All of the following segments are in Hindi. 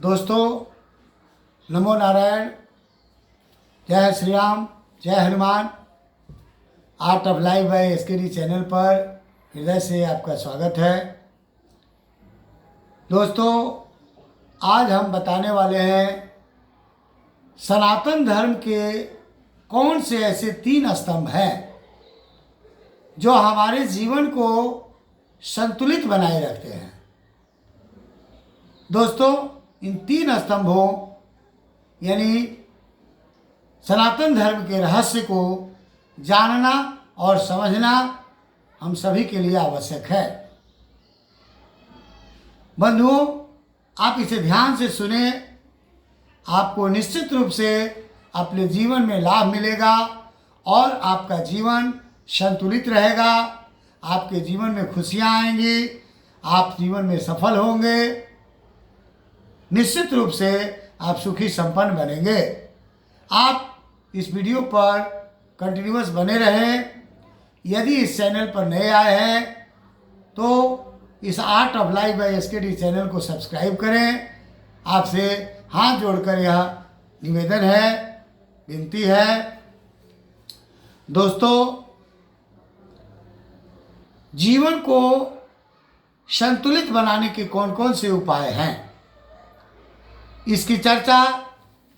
दोस्तों, नमो नारायण, जय श्री राम, जय Hanuman. Art of life by SKD channel पर हृदय से आपका स्वागत है। दोस्तों, आज हम बताने वाले हैं सनातन धर्म के कौन से ऐसे 3 स्तंभ हैं जो हमारे जीवन को संतुलित बनाए रखते हैं। दोस्तों, इन 3 स्तंभों यानी सनातन धर्म के रहस्य को जानना और समझना हम सभी के लिए आवश्यक है। बंधुओं, आप इसे ध्यान से सुने, आपको निश्चित रूप से अपने जीवन में लाभ मिलेगा और आपका जीवन संतुलित रहेगा। आपके जीवन में खुशियां आएंगी, आप जीवन में सफल होंगे, निश्चित रूप से आप सुखी संपन्न बनेंगे। आप इस वीडियो पर कंटिन्यूअस बने रहें। यदि इस चैनल पर नए आए हैं तो इस art of life by SKD channel को सब्सक्राइब करें। आपसे हाथ जोड़कर यह निवेदन है, विनती है। दोस्तों, जीवन को संतुलित बनाने के कौन कौन से उपाय हैं, इसकी चर्चा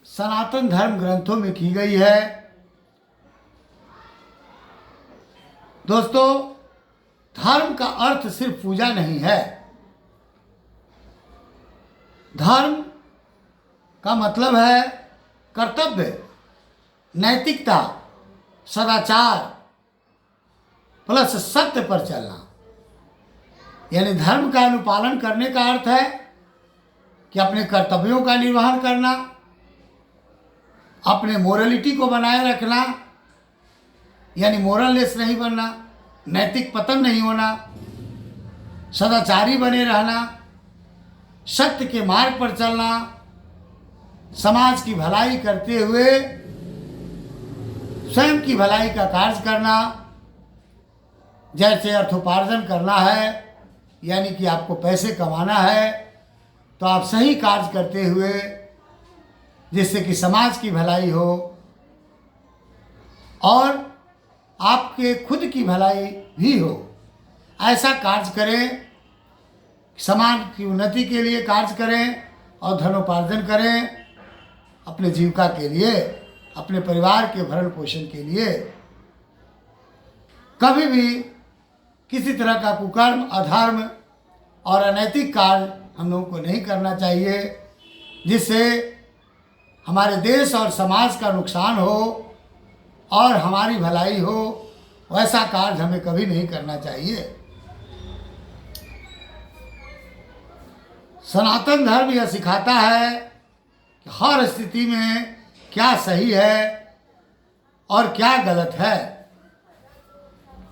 सनातन धर्म ग्रंथों में की गई है। दोस्तों, धर्म का अर्थ सिर्फ पूजा नहीं है। धर्म का मतलब है कर्तव्य, नैतिकता, सदाचार प्लस सत्य पर चलना। यानी धर्म का अनुपालन करने का अर्थ है कि अपने कर्तव्यों का निर्वहन करना, अपने मोरलिटी को बनाए रखना, यानी मोरललेस नहीं बनना, नैतिक पतन नहीं होना, सदाचारी बने रहना, सत्य के मार्ग पर चलना, समाज की भलाई करते हुए स्वयं की भलाई का कार्य करना। जैसे अर्थोपार्जन करना है, यानी कि आपको पैसे कमाना है तो आप सही कार्य करते हुए जिससे कि समाज की भलाई हो और आपके खुद की भलाई भी हो, ऐसा कार्य करें। समाज की उन्नति के लिए कार्य करें और धनोपार्जन करें, अपने जीविका के लिए, अपने परिवार के भरण पोषण के लिए। कभी भी किसी तरह का कुकर्म, अधर्म और अनैतिक कार्य हम लोगों को नहीं करना चाहिए, जिससे हमारे देश और समाज का नुकसान हो और हमारी भलाई हो। वैसा कार्य हमें कभी नहीं करना चाहिए। सनातन धर्म यह सिखाता है कि हर स्थिति में क्या सही है और क्या गलत है।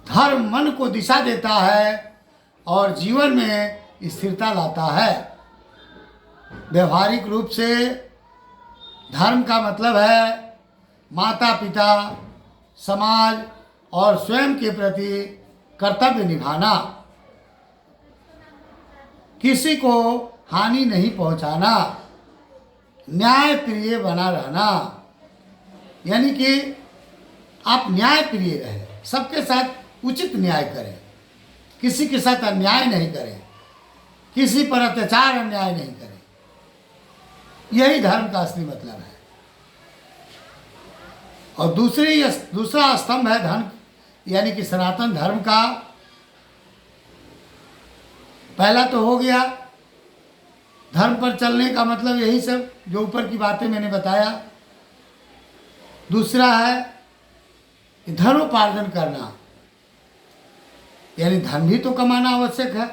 धर्म मन को दिशा देता है और जीवन में स्थिरता लाता है। व्यवहारिक रूप से धर्म का मतलब है माता पिता, समाज और स्वयं के प्रति कर्तव्य निभाना, किसी को हानि नहीं पहुंचाना, न्याय प्रिय बना रहना। यानी कि आप न्याय प्रिय रहें, सबके साथ उचित न्याय करें, किसी के साथ अन्याय नहीं करें, किसी पर अत्याचार अन्याय नहीं करें। यही धर्म का असली मतलब है। और दूसरा स्तंभ है धन, यानी कि सनातन धर्म का। पहला तो हो गया धर्म पर चलने का मतलब यही सब जो ऊपर की बातें मैंने बताया। दूसरा है धनोपार्जन करना, यानी धन भी तो कमाना आवश्यक है,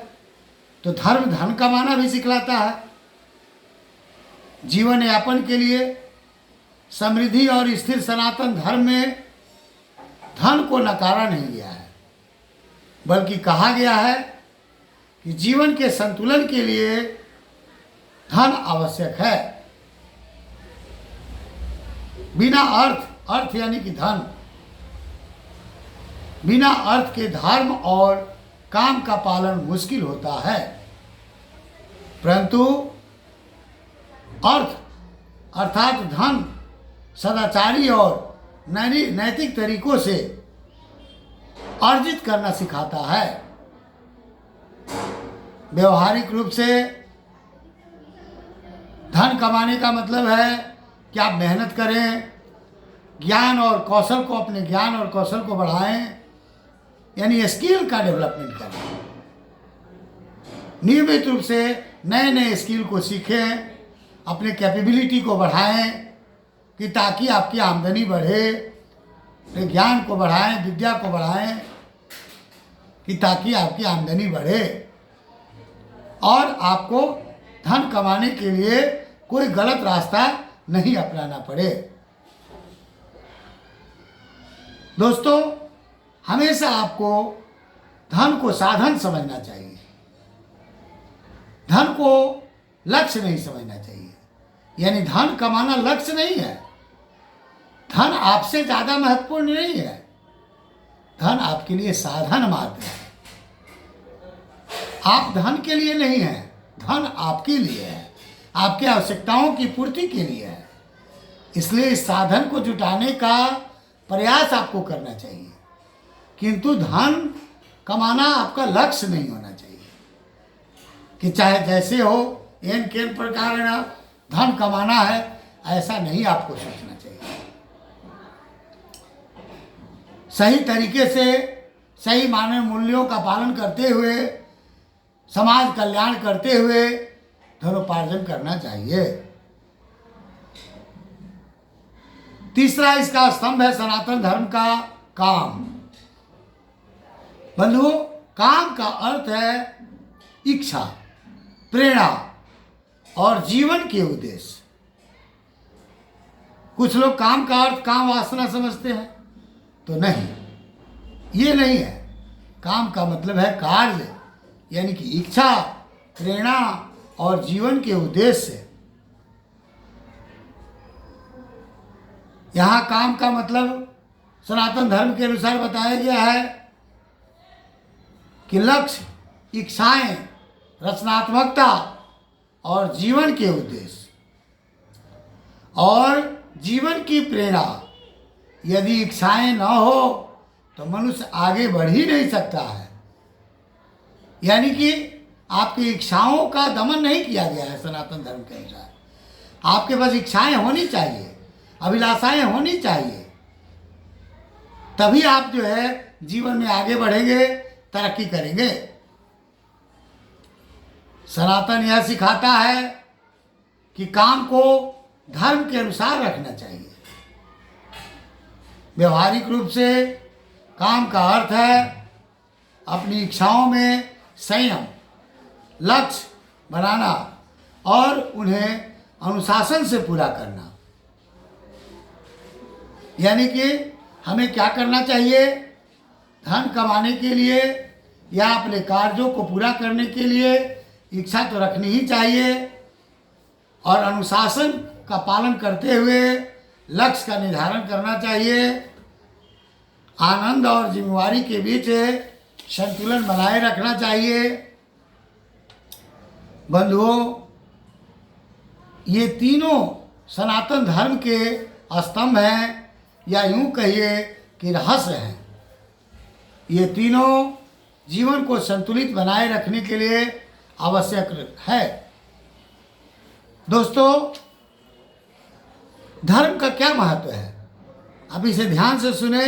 तो धर्म धन कमाना भी सिखलाता है। जीवन यापन के लिए समृद्धि और स्थिर सनातन धर्म में धन को नकारा नहीं गया है, बल्कि कहा गया है कि जीवन के संतुलन के लिए धन आवश्यक है। बिना अर्थ यानी कि धन, बिना अर्थ के धर्म और काम का पालन मुश्किल होता है। परंतु अर्थ अर्थात धन सदाचारी और नैतिक तरीकों से अर्जित करना सिखाता है। व्यवहारिक रूप से धन कमाने का मतलब है कि आप मेहनत करें, ज्ञान और कौशल को, अपने ज्ञान और कौशल को बढ़ाएं, यानी स्किल का डेवलपमेंट करें। नियमित रूप से नए नए स्किल को सीखें, अपने कैपेबिलिटी को बढ़ाएं कि ताकि आपकी आमदनी बढ़े, ज्ञान को बढ़ाएं, विद्या को बढ़ाएं कि ताकि आपकी आमदनी बढ़े और आपको धन कमाने के लिए कोई गलत रास्ता नहीं अपनाना पड़े। दोस्तों, हमेशा आपको धन को साधन समझना चाहिए, धन को लक्ष्य नहीं समझना चाहिए। यानी धन कमाना लक्ष्य नहीं है, धन आपसे ज़्यादा महत्वपूर्ण नहीं है, धन आपके लिए साधन मात्र है। आप धन के लिए नहीं हैं, धन आपके लिए है, आपकी आवश्यकताओं की पूर्ति के लिए है। इसलिए इस साधन को जुटाने का प्रयास आपको करना चाहिए, किंतु धन कमाना आपका लक्ष्य नहीं होना चाहिए कि चाहे जैसे हो एन केन प्रकार धन कमाना है, ऐसा नहीं आपको सोचना चाहिए। सही तरीके से सही मानव मूल्यों का पालन करते हुए, समाज कल्याण करते हुए धनोपार्जन करना चाहिए। तीसरा इसका स्तंभ है सनातन धर्म का काम। बंधुओं, काम का अर्थ है इच्छा, प्रेरणा और जीवन के उद्देश्य। कुछ लोग काम का अर्थ काम वासना समझते हैं, तो नहीं, ये नहीं है। काम का मतलब है कार्य, यानी कि इच्छा, प्रेरणा और जीवन के उद्देश्य। यहाँ काम का मतलब सनातन धर्म के अनुसार बताया गया है कि लक्ष्य, इच्छाएं, रचनात्मकता और जीवन के उद्देश्य और जीवन की प्रेरणा। यदि इच्छाएं न हो तो मनुष्य आगे बढ़ ही नहीं सकता है। यानी कि आपकी इच्छाओं का दमन नहीं किया गया है सनातन धर्म के अनुसार। आपके पास इच्छाएं होनी चाहिए, अभिलाषाएं होनी चाहिए, तभी आप जो है जीवन में आगे बढ़ेंगे, तरक्की करेंगे। सनातन यह सिखाता है कि काम को धर्म के अनुसार रखना चाहिए। व्यवहारिक रूप से काम का अर्थ है अपनी इच्छाओं में संयम, लक्ष्य बनाना और उन्हें अनुशासन से पूरा करना। यानी कि हमें क्या करना चाहिए? धन कमाने के लिए या अपने कार्यों को पूरा करने के लिए इच्छा तो रखनी ही चाहिए और अनुशासन का पालन करते हुए लक्ष्य का निर्धारण करना चाहिए। आनंद और जिम्मेवारी के बीच संतुलन बनाए रखना चाहिए। बंधुओं, ये तीनों सनातन धर्म के स्तंभ हैं, या यूं कहिए कि रहस्य हैं। ये तीनों जीवन को संतुलित बनाए रखने के लिए आवश्यक है। दोस्तों, धर्म का क्या महत्व है? अब इसे ध्यान से सुने।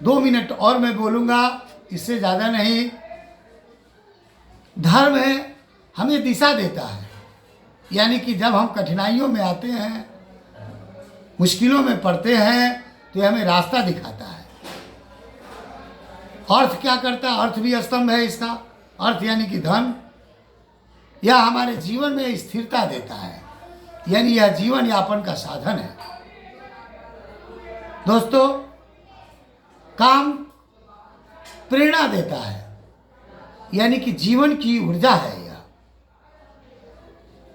2 मिनट और मैं बोलूँगा, इससे ज़्यादा नहीं। धर्म हमें दिशा देता है, यानी कि जब हम कठिनाइयों में आते हैं, मुश्किलों में पड़ते हैं, तो हमें रास्ता दिखाता है। अर्थ क्या करता है? अर्थ भी स्तंभ है इसका। अर्थ यानी कि धन, यह हमारे जीवन में स्थिरता देता है, यानी यह जीवन यापन का साधन है। दोस्तों, काम प्रेरणा देता है, यानी कि जीवन की ऊर्जा है। यह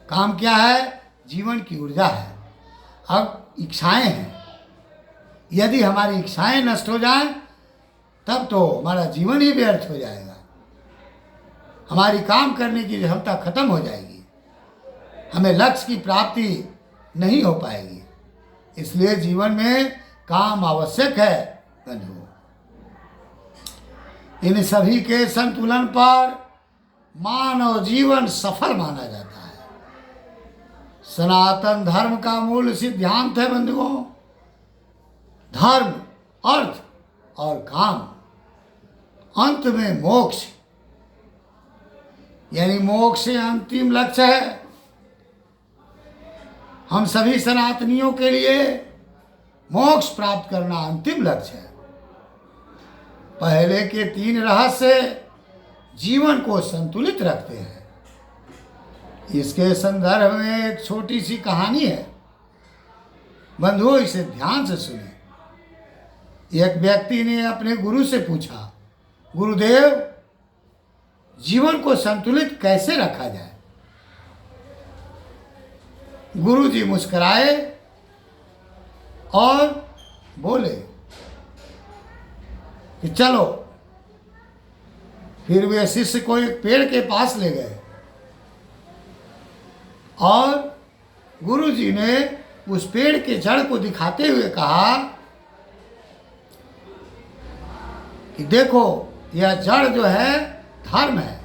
काम क्या है? जीवन की ऊर्जा है। अब इच्छाएं हैं, यदि हमारी इच्छाएं नष्ट हो जाएं तब तो हमारा जीवन ही व्यर्थ हो जाएगा, हमारी काम करने की क्षमता खत्म हो जाएगी। हमें लक्ष्य की प्राप्ति नहीं हो पाएगी। इसलिए जीवन में काम आवश्यक है बंधुओं। इन सभी के संतुलन पर मानव जीवन सफल माना जाता है। सनातन धर्म का मूल सिद्धांत है बंधुओं, धर्म, अर्थ और काम, अंत में मोक्ष, यानी मोक्ष अंतिम लक्ष्य है। हम सभी सनातनियों के लिए मोक्ष प्राप्त करना अंतिम लक्ष्य है। पहले के 3 रहस्य जीवन को संतुलित रखते हैं। इसके संदर्भ में एक छोटी सी कहानी है बंधुओं, इसे ध्यान से सुने। एक व्यक्ति ने अपने गुरु से पूछा, गुरुदेव, जीवन को संतुलित कैसे रखा जाए? गुरु जी मुस्कुराए और बोले कि चलो। फिर वे शिष्य को एक पेड़ के पास ले गए और गुरु जी ने उस पेड़ के जड़ को दिखाते हुए कहा कि देखो, यह जड़ जो है धर्म है।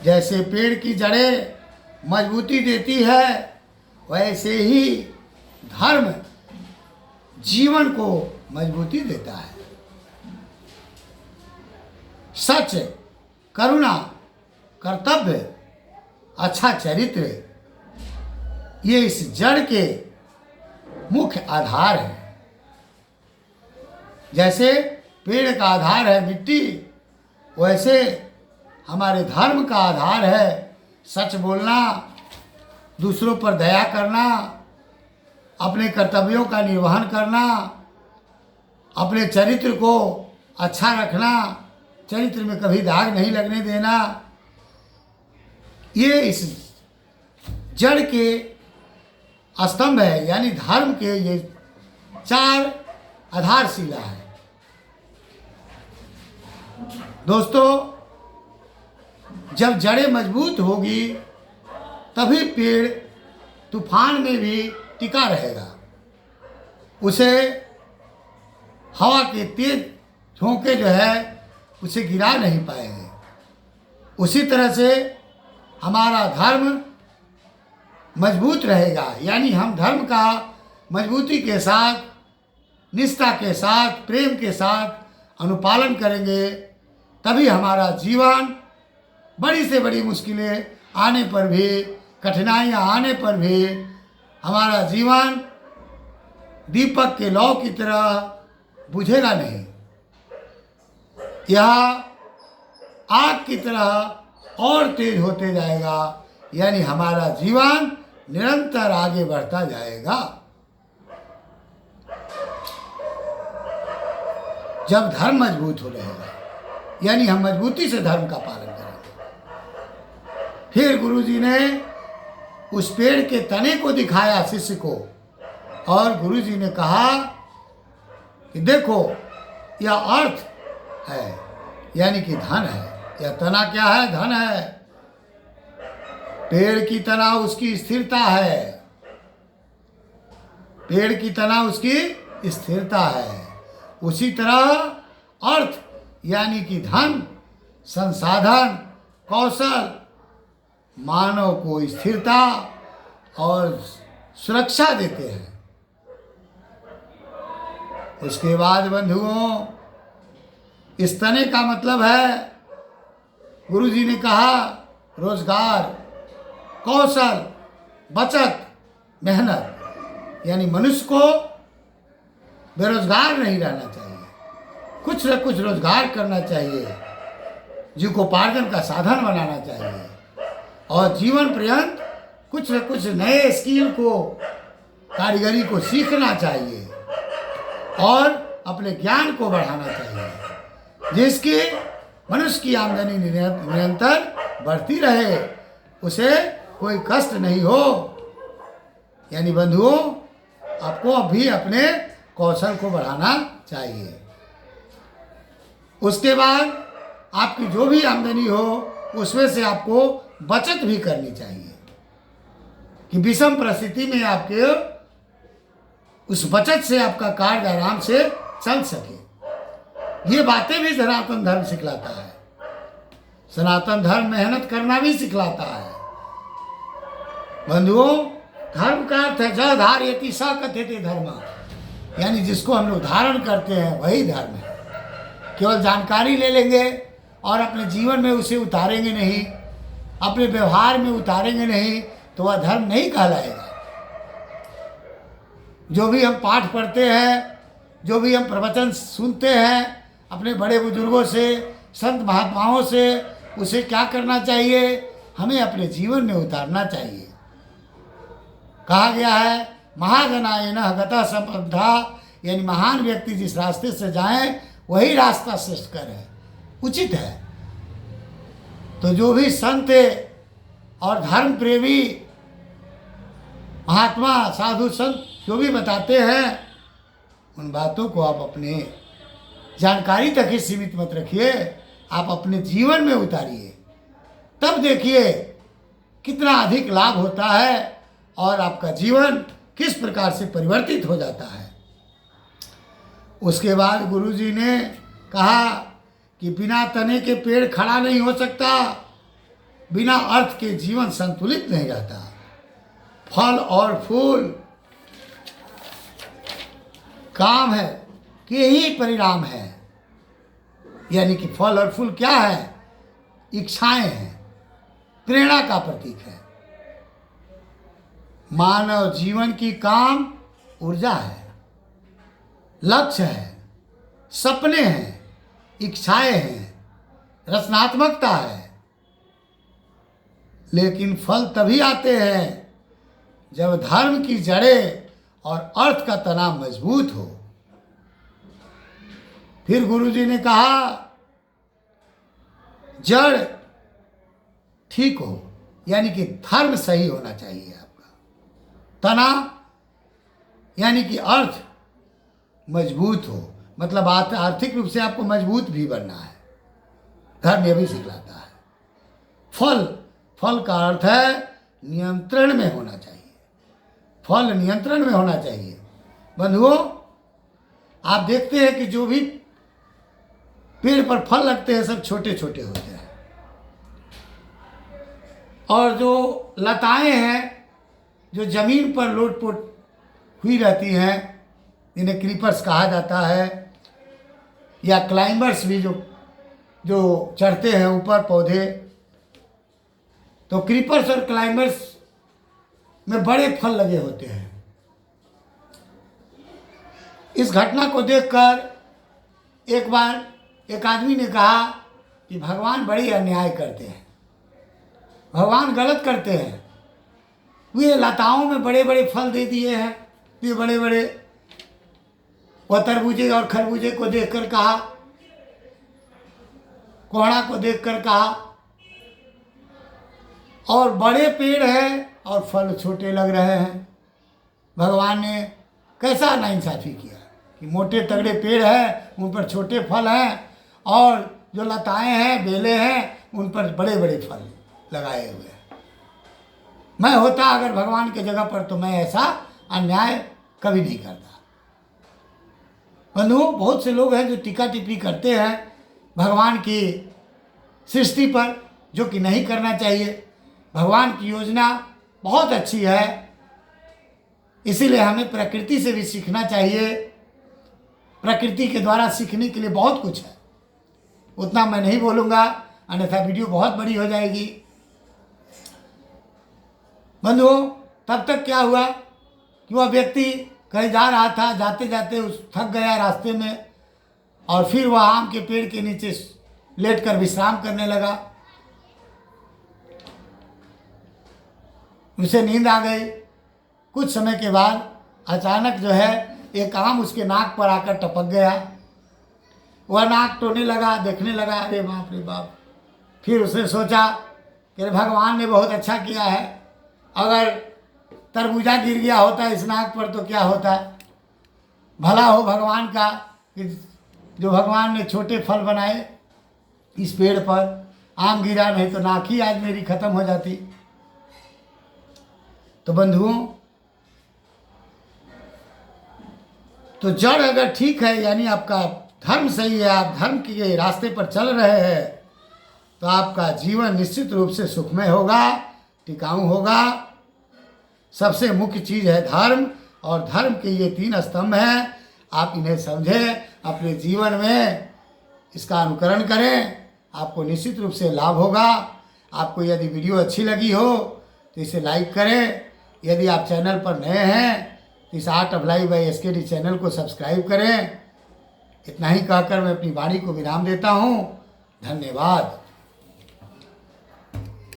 जैसे पेड़ की जड़ें मजबूती देती है, वैसे ही धर्म जीवन को मजबूती देता है। सच, करुणा, कर्तव्य, अच्छा चरित्र, ये इस जड़ के मुख्य आधार हैं। जैसे पेड़ का आधार है मिट्टी, वैसे हमारे धर्म का आधार है सच बोलना, दूसरों पर दया करना, अपने कर्तव्यों का निर्वहन करना, अपने चरित्र को अच्छा रखना, चरित्र में कभी दाग नहीं लगने देना। ये इस जड़ के स्तंभ है, यानी धर्म के ये 4 आधारशिला है। दोस्तों, जब जड़ें मजबूत होगी तभी पेड़ तूफान में भी टिका रहेगा। उसे हवा के तेज झोंके जो है उसे गिरा नहीं पाएंगे। उसी तरह से हमारा धर्म मजबूत रहेगा, यानी हम धर्म का मजबूती के साथ, निष्ठा के साथ, प्रेम के साथ अनुपालन करेंगे, तभी हमारा जीवन बड़ी से बड़ी मुश्किलें आने पर भी, कठिनाइयाँ आने पर भी हमारा जीवन दीपक के लौ की तरह बुझेगा नहीं। यह आग की तरह और तेज होते जाएगा, यानी हमारा जीवन निरंतर आगे बढ़ता जाएगा। जब धर्म मजबूत हो रहेगा, यानी हम मजबूती से धर्म का पालन करेंगे। फिर गुरुजी ने उस पेड़ के तने को दिखाया शिष्य को, और गुरुजी ने कहा कि देखो, यह अर्थ है, यानी कि धन है। यह तना क्या है? धन है। पेड़ की तना उसकी स्थिरता है, पेड़ की तना उसकी स्थिरता है। उसी तरह अर्थ यानी कि धन, संसाधन, कौशल मानव को स्थिरता और सुरक्षा देते हैं। उसके बाद बंधुओं, इस तने का मतलब है, गुरुजी ने कहा, रोजगार, कौशल, बचत, मेहनत, यानी मनुष्य को बेरोजगार नहीं रहना चाहिए, कुछ न कुछ रोजगार करना चाहिए, जीविकोपार्जन का साधन बनाना चाहिए, और जीवन पर्यंत कुछ न कुछ नए स्किल को, कारीगरी को सीखना चाहिए और अपने ज्ञान को बढ़ाना चाहिए, जिसकी मनुष्य की आमदनी निरंतर बढ़ती रहे, उसे कोई कष्ट नहीं हो। यानी बंधुओं, आपको अभी अपने कौशल को बढ़ाना चाहिए। उसके बाद आपकी जो भी आमदनी हो उसमें से आपको बचत भी करनी चाहिए। कि विषम परिस्थिति में आपके उस बचत से आपका कार्य आराम से चल सके। ये बातें भी सनातन धर्म सिखलाता है। सनातन धर्म मेहनत करना भी सिखलाता है। बंधुओं, धर्म का अर्थ है ज धारयति स कथ्यते धर्म, यानी जिसको हम लोग धारण करते हैं वही धर्म है। केवल जानकारी ले लेंगे और अपने जीवन में उसे उतारेंगे नहीं, अपने व्यवहार में उतारेंगे नहीं, तो वह धर्म नहीं कहलाएगा। जो भी हम पाठ पढ़ते हैं, जो भी हम प्रवचन सुनते हैं अपने बड़े बुजुर्गों से, संत महात्माओं से, उसे क्या करना चाहिए? हमें अपने जीवन में उतारना चाहिए। कहा गया है महाजनाय न गतः संपद्धा, यानी महान व्यक्ति जिस रास्ते से जाएं वही रास्ता श्रेष्ठकर है, उचित है। तो जो भी संत और धर्म प्रेमी महात्मा साधु संत जो भी बताते हैं, उन बातों को आप अपने जानकारी तक ही सीमित मत रखिए, आप अपने जीवन में उतारिए। तब देखिए कितना अधिक लाभ होता है और आपका जीवन किस प्रकार से परिवर्तित हो जाता है। उसके बाद गुरुजी ने कहा कि बिना तने के पेड़ खड़ा नहीं हो सकता, बिना अर्थ के जीवन संतुलित नहीं रहता। फल और फूल काम है कि यही परिणाम है, यानी कि फल और फूल क्या है? इच्छाएं हैं, प्रेरणा का प्रतीक है। मानव जीवन की काम ऊर्जा है, लक्ष्य है, सपने हैं, इच्छाएं हैं, रचनात्मकता है। लेकिन फल तभी आते हैं जब धर्म की जड़ें और अर्थ का तना मजबूत हो। फिर गुरुजी ने कहा जड़ ठीक हो, यानी कि धर्म सही होना चाहिए आपका। तना यानी कि अर्थ मजबूत हो, मतलब आर्थिक रूप से आपको मजबूत भी बनना है। धर्म यह भी सिखलाता है। फल का अर्थ है नियंत्रण में होना चाहिए। फल नियंत्रण में होना चाहिए। बंधुओं, आप देखते हैं कि जो भी पेड़ पर फल लगते हैं सब छोटे छोटे होते हैं, और जो लताएं हैं जो जमीन पर लोटपोट हुई रहती हैं, इन्हें क्रीपर्स कहा जाता है, या क्लाइंबर्स भी जो चढ़ते हैं ऊपर पौधे। तो क्रीपर्स और क्लाइंबर्स में बड़े फल लगे होते हैं। इस घटना को देखकर एक बार एक आदमी ने कहा कि भगवान बड़ी अन्याय करते हैं, भगवान गलत करते हैं। वे लताओं में बड़े बड़े फल दे दिए हैं। ये बड़े बड़े, वह तरबूजे और खरबूजे को देखकर कहा, कोहड़ा को देखकर कहा, और बड़े पेड़ हैं और फल छोटे लग रहे हैं। भगवान ने कैसा नाइंसाफ़ी किया कि मोटे तगड़े पेड़ हैं उन पर छोटे फल हैं, और जो लताएं हैं, बेलें हैं, उन पर बड़े बड़े फल लगाए हुए हैं। मैं होता अगर भगवान के जगह पर तो मैं ऐसा अन्याय कभी नहीं करता। बंधुओं, बहुत से लोग हैं जो टीका टिप्पणी करते हैं भगवान की सृष्टि पर, जो कि नहीं करना चाहिए। भगवान की योजना बहुत अच्छी है, इसीलिए हमें प्रकृति से भी सीखना चाहिए। प्रकृति के द्वारा सीखने के लिए बहुत कुछ है, उतना मैं नहीं बोलूँगा, अन्यथा वीडियो बहुत बड़ी हो जाएगी। बंधुओं, तब तक क्या हुआ कि वह व्यक्ति कहीं जा रहा था, जाते जाते थक गया रास्ते में, और फिर वह आम के पेड़ के नीचे लेटकर विश्राम करने लगा। उसे नींद आ गई। कुछ समय के बाद अचानक जो है एक आम उसके नाक पर आकर टपक गया। वह नाक टोने लगा, देखने लगा, अरे बाप रे बाप। फिर उसने सोचा कि भगवान ने बहुत अच्छा किया है, अगर तरबूजा गिर गया होता इस नाक पर तो क्या होता। भला हो भगवान का कि जो भगवान ने छोटे फल बनाए इस पेड़ पर, आम गिरा, नहीं तो नाक ही आज मेरी ख़त्म हो जाती। तो बंधुओं, तो जड़ अगर ठीक है, यानी आपका धर्म सही है, आप धर्म के रास्ते पर चल रहे हैं, तो आपका जीवन निश्चित रूप से सुखमय होगा, टिकाऊ होगा। सबसे मुख्य चीज़ है धर्म, और धर्म के ये 3 स्तंभ हैं। आप इन्हें समझें, अपने जीवन में इसका अनुकरण करें, आपको निश्चित रूप से लाभ होगा। आपको यदि वीडियो अच्छी लगी हो तो इसे लाइक करें। यदि आप चैनल पर नए हैं तो इस art of life by SKD channel को सब्सक्राइब करें। इतना ही कहकर मैं अपनी वाणी को विराम देता हूँ। धन्यवाद।